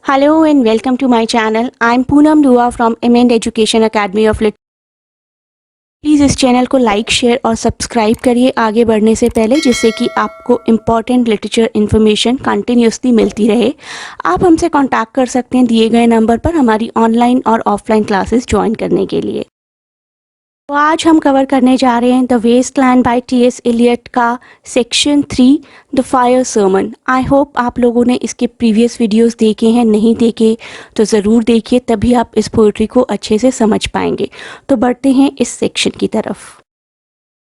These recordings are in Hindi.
Hello and welcome to my channel. I'm Poonam Dua from M&T Education Academy of Lit. Please इस चैनल को लाइक शेयर और सब्सक्राइब करिए आगे बढ़ने से पहले, जिससे कि आपको इम्पॉर्टेंट लिटरेचर इन्फॉर्मेशन कंटिन्यूसली मिलती रहे। आप हमसे कांटेक्ट कर सकते हैं दिए गए नंबर पर हमारी ऑनलाइन और ऑफलाइन क्लासेस ज्वाइन करने के लिए। तो आज हम कवर करने जा रहे हैं the Waste Land by T S. Eliot का section 3 the fire sermon. I hope आप लोगों ने इसके प्रीवियस वीडियोस देखे हैं, नहीं देखे तो ज़रूर देखिए, तभी आप इस पोइट्री को अच्छे से समझ पाएंगे। तो बढ़ते हैं इस सेक्शन की तरफ।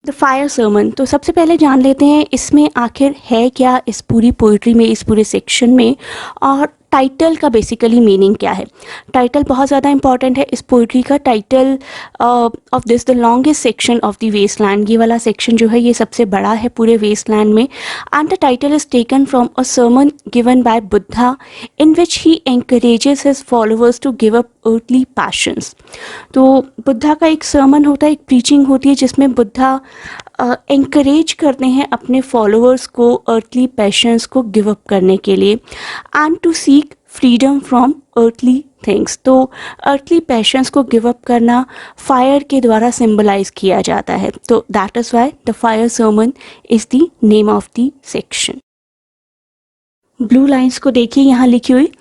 द फायर सर्मन, तो सबसे पहले जान लेते हैं इसमें आखिर है क्या, इस पूरी पोइट्री में, इस पूरे सेक्शन में, और टाइटल का बेसिकली मीनिंग क्या है। टाइटल बहुत ज़्यादा इंपॉर्टेंट है। इस पोइट्री का title of this the longest section of the Waste Land, ये वाला सेक्शन जो है ये सबसे बड़ा है पूरे वेस्टलैंड में। And the title is taken from a sermon given by Buddha in which he encourages his followers to give up earthly passions. तो बुद्धा का एक सर्मन होता है, एक प्रीचिंग होती है जिसमें बुद्धा encourage करते हैं अपने फॉलोअर्स को अर्थली पैशंस को गिव अप करने के लिए and to seek freedom from earthly things. तो अर्थली पैशंस को गिव अप करना फायर के द्वारा सिंबलाइज किया जाता है। तो that is why the fire sermon is the name of the section. Blue lines को देखिए, यहाँ लिखी हुई,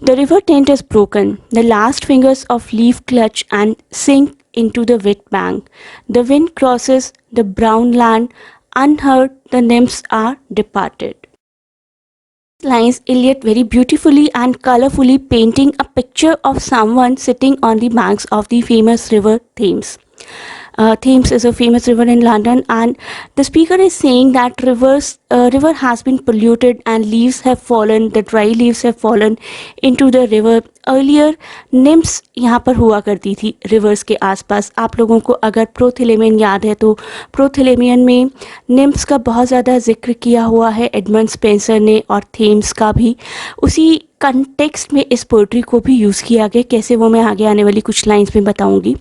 the river tent is broken, the last fingers of leaf clutch and sink into the wet bank. The wind crosses the brown land, unheard the nymphs are departed. Lines Eliot very beautifully and colorfully painting a picture of someone sitting on the banks of the famous river Thames. Thames is a famous river in London, and the speaker is saying that river has been polluted and leaves have fallen, the dry leaves have fallen into the river. Earlier nymphs यहाँ पर हुआ करती थी रिवर्स के आसपास। आप लोगों को अगर प्रोथेलेमियन याद है तो प्रोथेलेमियन में निम्फ्स का बहुत ज़्यादा जिक्र किया हुआ है एडमंड स्पेंसर ने, और थेम्स का भी उसी कंटेक्स्ट में इस पोइट्री को भी यूज़ किया गया। कैसे, वो मैं आगे आने वाली कुछ लाइंस में बताऊंगी।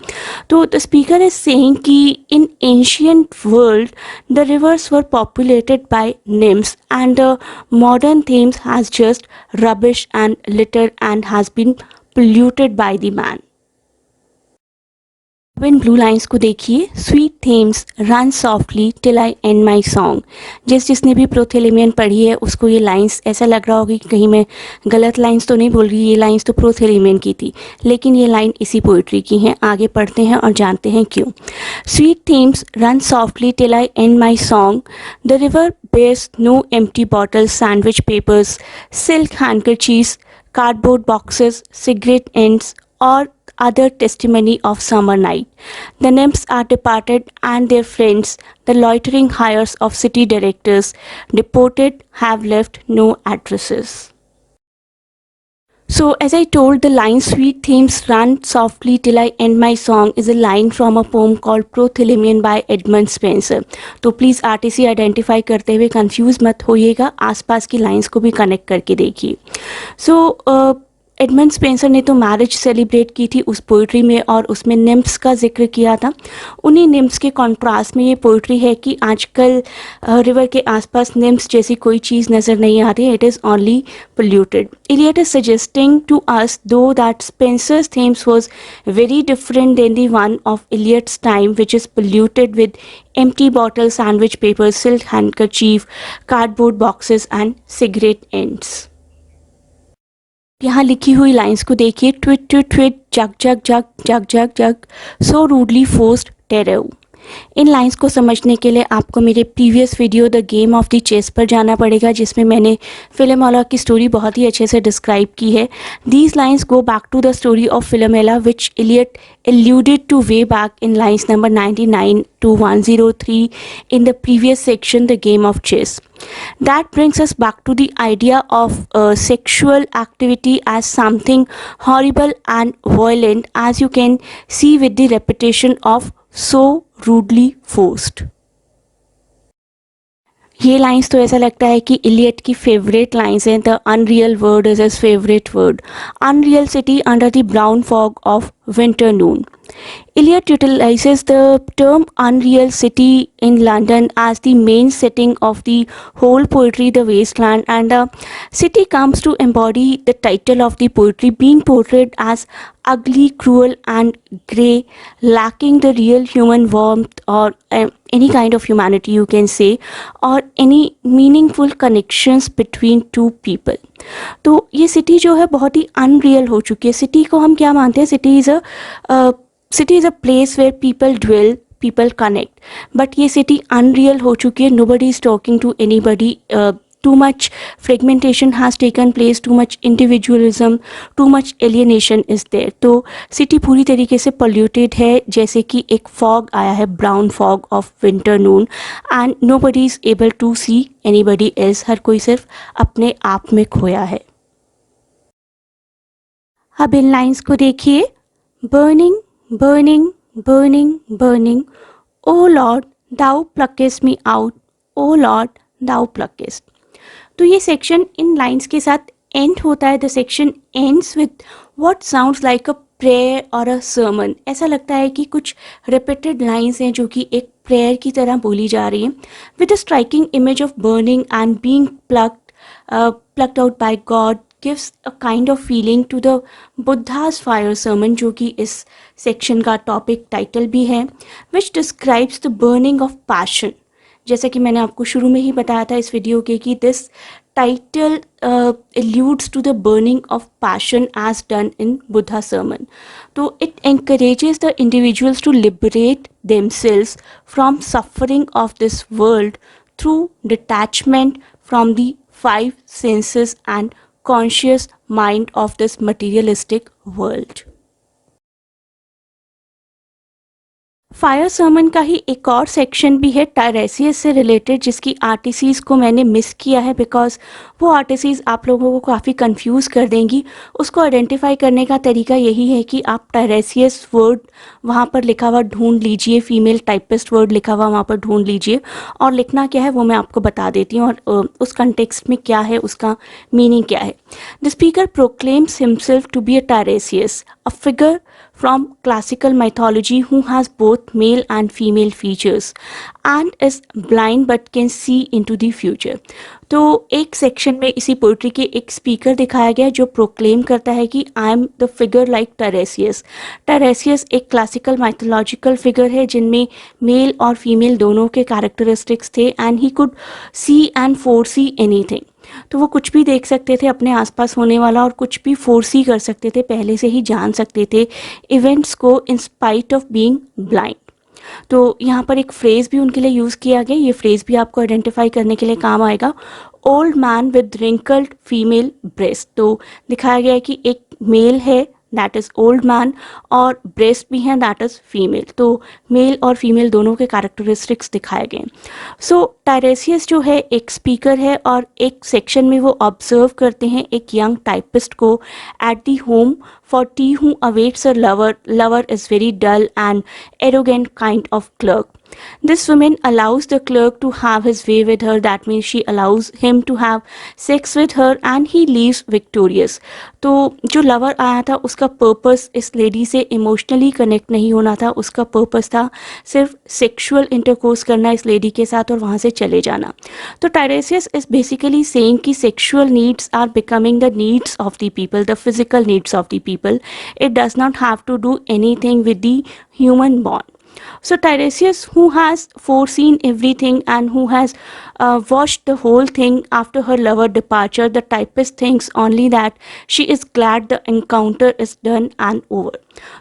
तो द स्पीकर इज सेइंग कि in ancient world the rivers were populated by nymphs and the modern Thames has just rubbish and litter and has been polluted by the man. अब इन ब्लू लाइन्स को देखिए, sweet Thames run softly till I end my song. जिसने भी प्रोथेलेमियन पढ़ी है उसको ये लाइन्स ऐसा लग रहा होगा कि कहीं मैं गलत लाइन्स तो नहीं बोल रही, ये लाइन्स तो प्रोथेलेमियन की थी, लेकिन ये लाइन इसी पोइट्री की हैं। आगे पढ़ते हैं और जानते हैं क्यों। Sweet Thames run softly till I end my song, the river bears no empty bottles, sandwich papers, silk handkerchiefs, cardboard boxes, cigarette ends, or other testimony of summer night. The nymphs are departed and their friends, the loitering hires of city directors, deported, have left no addresses. So as I told, the line sweet themes run softly till I end my song is a line from a poem called Prothelemion by Edmund Spenser. तो प्लीज़ आरटीसी आइडेंटिफाई करते हुए कंफ्यूज मत होइएगा, आसपास की लाइंस को भी कनेक्ट करके देखिए। सो एडमंड स्पेंसर ने तो मैरिज सेलिब्रेट की थी उस पोइट्री में, और उसमें निम्फ्स का जिक्र किया था। उन्हीं निम्फ्स के कॉन्ट्रास्ट में ये पोइट्री है कि आजकल रिवर के आसपास निम्फ्स जैसी कोई चीज़ नज़र नहीं आ रही, it is only polluted. Eliot is suggesting to us, though, that Spenser's themes was very different than the one of Eliot's time, which is polluted with empty bottles, sandwich papers, silk handkerchief, cardboard boxes, and cigarette ends. यहाँ लिखी हुई लाइंस को देखिए, twit twit twit, jug jug jug jug jug jug, so rudely forced Tereu. इन लाइंस को समझने के लिए आपको मेरे previous video the game of the chess पर जाना पड़ेगा, जिसमें मैंने फिलोमेला की स्टोरी बहुत ही अच्छे से डिस्क्राइब की है। These lines go back to the story of Philomela which Eliot alluded to way back in lines number 99 to 103 in the previous section, the game of chess. That brings us back to the idea of sexual activity as something horrible and violent, as you can see with the repetition of so rudely forced. ये लाइंस तो ऐसा लगता है कि इलियट की फेवरेट लाइंस हैं। The unreal word is his favourite word. Unreal city under the brown fog of winter noon. Eliot utilizes the term unreal city in London as the main setting of the whole poetry, The Wasteland, and the city comes to embody the title of the poetry, being portrayed as ugly, cruel, and grey, lacking the real human warmth or any kind of humanity, you can say, or any meaningful connections between two people. तो ये सिटी जो है बहुत ही अनरियल हो चुकी है. सिटी को हम क्या मानते हैं? City is a place where people dwell, people connect, but ये सिटी अनरियल हो चुकी है. Nobody is talking to anybody. Too much fragmentation has taken place, too much individualism, too much alienation is there. तो सिटी पूरी तरीके से polluted है, जैसे कि एक fog आया है, brown fog of winter noon, and nobody is able to see anybody else. हर कोई सिर्फ अपने आप में खोया है. अब इन लाइन्स को देखिए. burning, burning, burning, burning, O Lord, thou pluckest me out, O Lord, thou pluckest. तो ये सेक्शन इन लाइंस के साथ एंड होता है. The section ends with what sounds like a prayer और अ सर्मन. ऐसा लगता है कि कुछ रिपीटेड लाइंस हैं जो कि एक प्रेयर की तरह बोली जा रही हैं. With a striking image of burning and being plucked out by God gives a kind of feeling to the Buddha's fire sermon, जो कि इस सेक्शन का टॉपिक टाइटल भी है, which describes the burning of passion. जैसा कि मैंने आपको शुरू में ही बताया था इस वीडियो के कि this title alludes to the burning of passion as done in Buddha sermon. तो it encourages the individuals to liberate themselves from suffering of this world through detachment from the five senses and conscious mind of this materialistic world. Fire sermon का ही एक और सेक्शन भी है टायरेसियस से रिलेटेड, जिसकी आर्टिसीज़ को मैंने मिस किया है बिकॉज वो आर्टिसीज़ आप लोगों को काफ़ी कंफ्यूज कर देंगी. उसको आइडेंटिफाई करने का तरीका यही है कि आप टायरेसियस वर्ड वहाँ पर लिखा हुआ ढूंढ लीजिए, फीमेल टाइपिस्ट वर्ड लिखा हुआ वहाँ पर ढूंढ लीजिए, और लिखना क्या है वो मैं आपको बता देती हूँ, और उस कंटेक्स्ट में क्या है, उसका मीनिंग क्या है. The speaker proclaims himself to be a Tiresias, a figure from classical mythology who has both male and female features and is blind but can see into the future. तो एक सेक्शन में इसी पोइट्री के एक स्पीकर दिखाया गया जो प्रोक्लेम करता है कि I am the figure like Tiresias. Tiresias एक क्लासिकल माइथोलॉजिकल फिगर है जिनमें मेल और फीमेल दोनों के कैरेक्टरिस्टिक्स थे, and he could see and foresee anything. तो वो कुछ भी देख सकते थे अपने आसपास होने वाला, और कुछ भी फोर्सी कर सकते थे, पहले से ही जान सकते थे इवेंट्स को in spite of being blind. तो यहाँ पर एक फ्रेज़ भी उनके लिए यूज़ किया गया. ये फ्रेज़ भी आपको आइडेंटिफाई करने के लिए काम आएगा. Old man with wrinkled female breast. तो दिखाया गया है कि एक मेल है दैट इज़ ओल्ड मैन, और ब्रेस्ट भी हैं दैट इज़ फीमेल. तो मेल और फीमेल दोनों के कैरेक्टरिस्टिक्स दिखाए गए. सो टायरेसियस जो है एक स्पीकर है, और एक सेक्शन में वो ऑब्जर्व करते हैं एक यंग टाइपिस्ट को at the home for tea who awaits a lover. Lover is very dull and arrogant kind of clerk. This woman allows the clerk to have his way with her. That means she allows him to have sex with her and he leaves victorious. तो जो लवर आया था उसका पर्पस इस लेडी से इमोशनली कनेक्ट नहीं होना था. उसका पर्पस था सिर्फ सेक्सुअल इंटरकोर्स करना इस लेडी के साथ और वहाँ से चले जाना. तो टायरेसियस इज बेसिकली सेइंग कि sexual needs are becoming the needs of the people, the physical needs of the people. It does not have to do anything with the human bond. So Tiresias, who has foreseen everything and who has watched the whole thing after her lover departure, the typist thinks only that she is glad the encounter is done and over.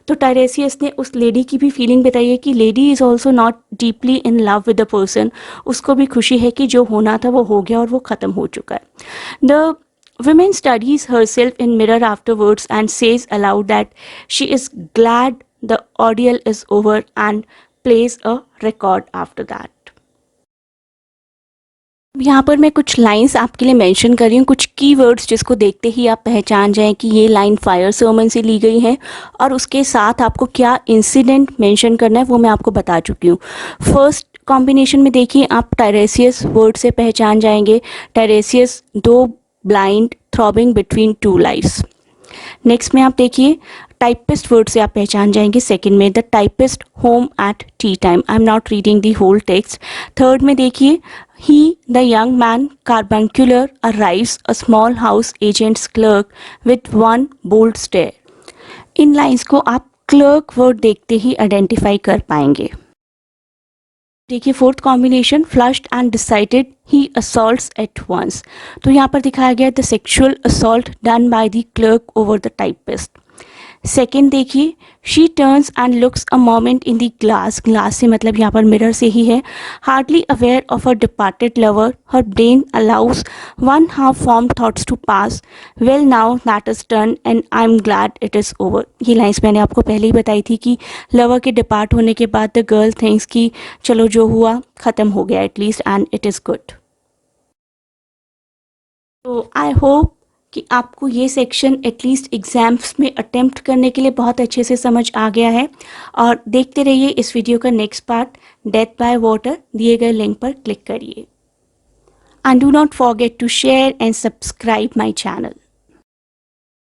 तो टायरेसियस ने उस लेडी की भी फीलिंग बताई है कि lady is also not deeply in love with the person. उसको भी खुशी है कि जो होना था वो हो गया और वो ख़त्म हो चुका है. The woman studies herself in mirror afterwards and says aloud that she is glad the ordeal is over and plays a record after that. यहाँ पर मैं कुछ लाइंस आपके लिए मेंशन कर रही हूँ, कुछ कीवर्ड्स जिसको देखते ही आप पहचान जाएं कि ये लाइन फायर सर्मन से ली गई है, और उसके साथ आपको क्या इंसिडेंट मेंशन करना है वो मैं आपको बता चुकी हूँ. फर्स्ट कॉम्बिनेशन में देखिए आप टायरेसियस वर्ड से पहचान जाएंगे. Tiresias though blind throbbing between two lives. Next में आप देखिए टाइपिस्ट वर्ड से आप पहचान जाएंगे। सेकंड में the typist home at tea time, I am not reading the whole text. Third में देखिए he the young man carbuncular arrives a small house agent's clerk with one bold stare. इन लाइंस को आप क्लर्क वर्ड देखते ही आइडेंटिफाई कर पाएंगे। देखिए fourth combination flushed and decided he assaults at once, तो यहाँ पर दिखाया गया the sexual assault done by the clerk over the typist. Second देखिए she turns and looks a moment in the glass, glass से मतलब यहाँ पर मिरर से ही है। Hardly aware of a departed lover her brain allows one half formed thoughts to pass, well now that is done and I am glad it is over. ये लाइन्स मैंने आपको पहले ही बताई थी कि लवर के डिपार्ट होने के बाद द गर्ल थिंक्स कि चलो जो हुआ ख़त्म हो गया at least and it is good. तो आई होप कि आपको ये सेक्शन एटलीस्ट एग्ज़ाम्स में अटेम्प्ट करने के लिए बहुत अच्छे से समझ आ गया है। और देखते रहिए इस वीडियो का next part death by water, दिए गए लिंक पर क्लिक करिए। And do not forget to share and subscribe my channel.